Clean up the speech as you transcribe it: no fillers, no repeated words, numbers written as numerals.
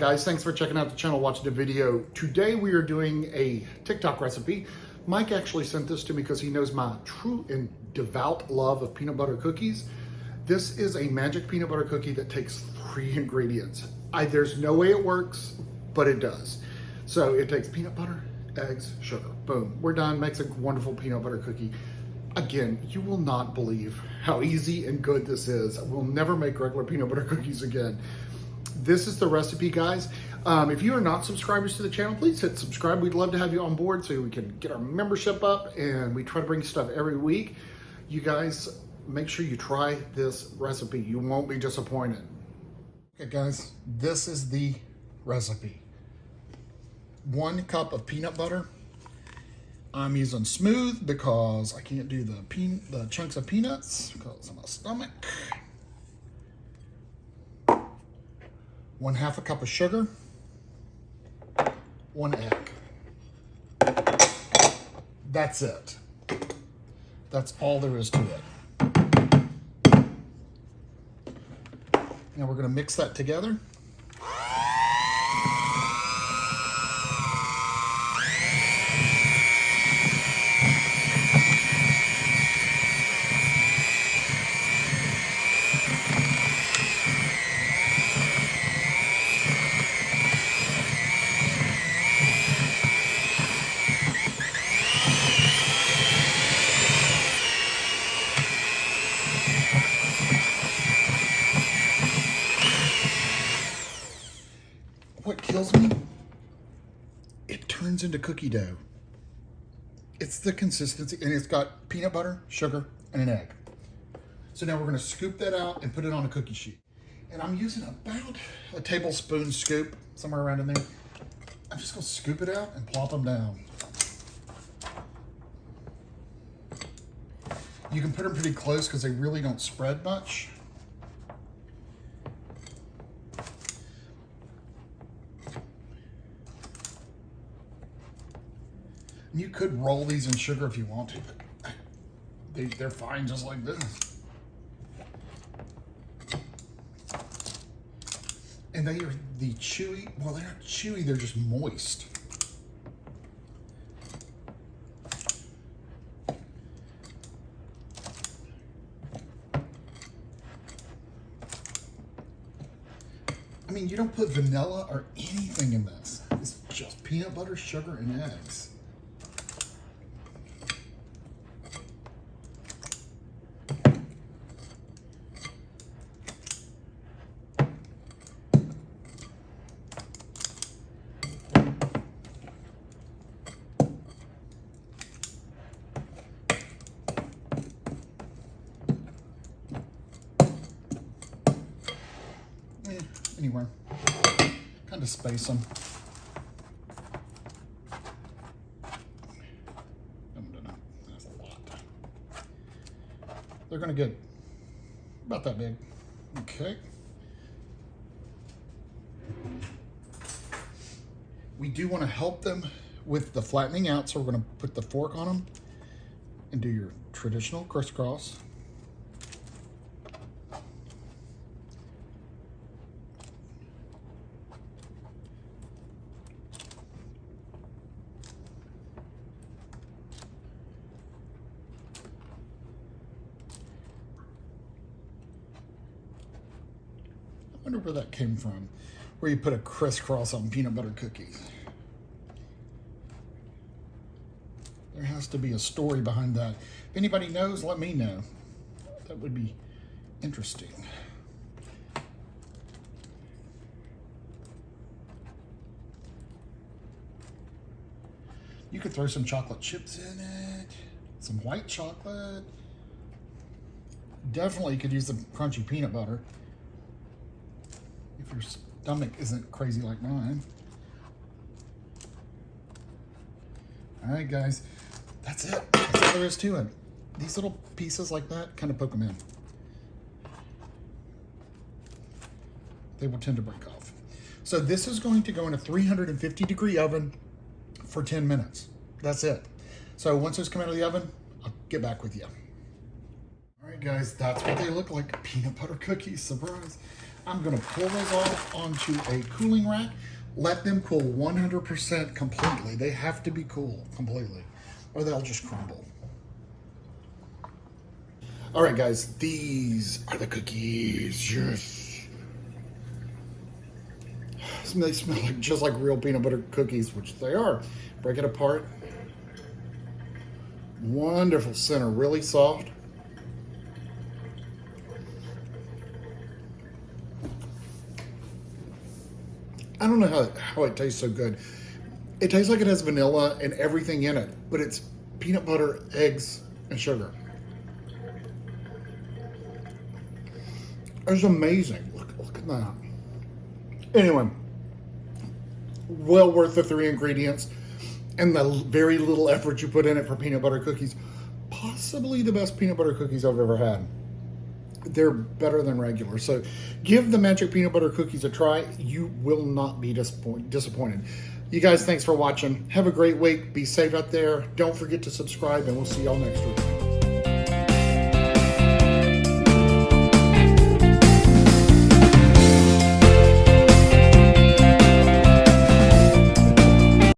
guys? Thanks for checking out the channel, watching the video. Today we are doing a TikTok recipe. Mike actually sent this to me because he knows my true and devout love of peanut butter cookies. This is a magic peanut butter cookie that takes 3 ingredients. There's no way it works, but it does. So it takes peanut butter, eggs, sugar. Boom, we're done. Makes a wonderful peanut butter cookie. Again, you will not believe how easy and good this is. We'll never make regular peanut butter cookies again. This is the recipe, guys. If you are not subscribers to the channel, please hit subscribe. We'd love to have you on board so we can get our membership up, and we try to bring stuff every week. You guys, make sure you try this recipe. You won't be disappointed. Okay, guys, this is the recipe. 1 cup of peanut butter. I'm using smooth because I can't do the chunks of peanuts because of my stomach. 1/2 a cup of sugar. 1 egg. That's it. That's all there is to it. Now we're going to mix that together. What kills me, it turns into cookie dough. It's the consistency, and it's got peanut butter, sugar, and an egg. So now we're going to scoop that out and put it on a cookie sheet. And I'm using about a tablespoon scoop, somewhere around in there. I'm just going to scoop it out and plop them down. You can put them pretty close because they really don't spread much. You could roll these in sugar if you want to, but they're fine just like this. And they are the chewy, well, they're not chewy, they're just moist. I mean, you don't put vanilla or anything in this. It's just peanut butter, sugar, and eggs. Anywhere, kind of space them. That's a lot. They're going to get about that big. Okay. We do want to help them with the flattening out, so we're going to put the fork on them and do your traditional crisscross. I wonder where that came from, where you put a crisscross on peanut butter cookies. There has to be a story behind that. If anybody knows, let me know. That would be interesting. You could throw some chocolate chips in it, some white chocolate. Definitely could use some crunchy peanut butter if your stomach isn't crazy like mine. All right, guys, that's it. That's all there is to it. These little pieces like that, kind of poke them in. They will tend to break off. So this is going to go in a 350-degree oven for 10 minutes. That's it. So once those come out of the oven, I'll get back with you. All right, guys, that's what they look like. Peanut butter cookies, surprise. I'm gonna pull those off onto a cooling rack. Let them cool 100% completely. They have to be cool completely, or they'll just crumble. All right, guys, these are the cookies. Yes. They smell like just like real peanut butter cookies, which they are. Break it apart. Wonderful center, really soft. I don't know how it tastes so good. It tastes like it has vanilla and everything in it, but it's peanut butter, eggs, and sugar. It's amazing. Look at that. Anyway, well worth the 3 ingredients and the very little effort you put in it for peanut butter cookies. Possibly the best peanut butter cookies I've ever had. They're better than regular. So give the magic peanut butter cookies a try. You will not be disappointed. You guys, thanks for watching. Have a great week. Be safe out there. Don't forget to subscribe, and we'll see y'all next week.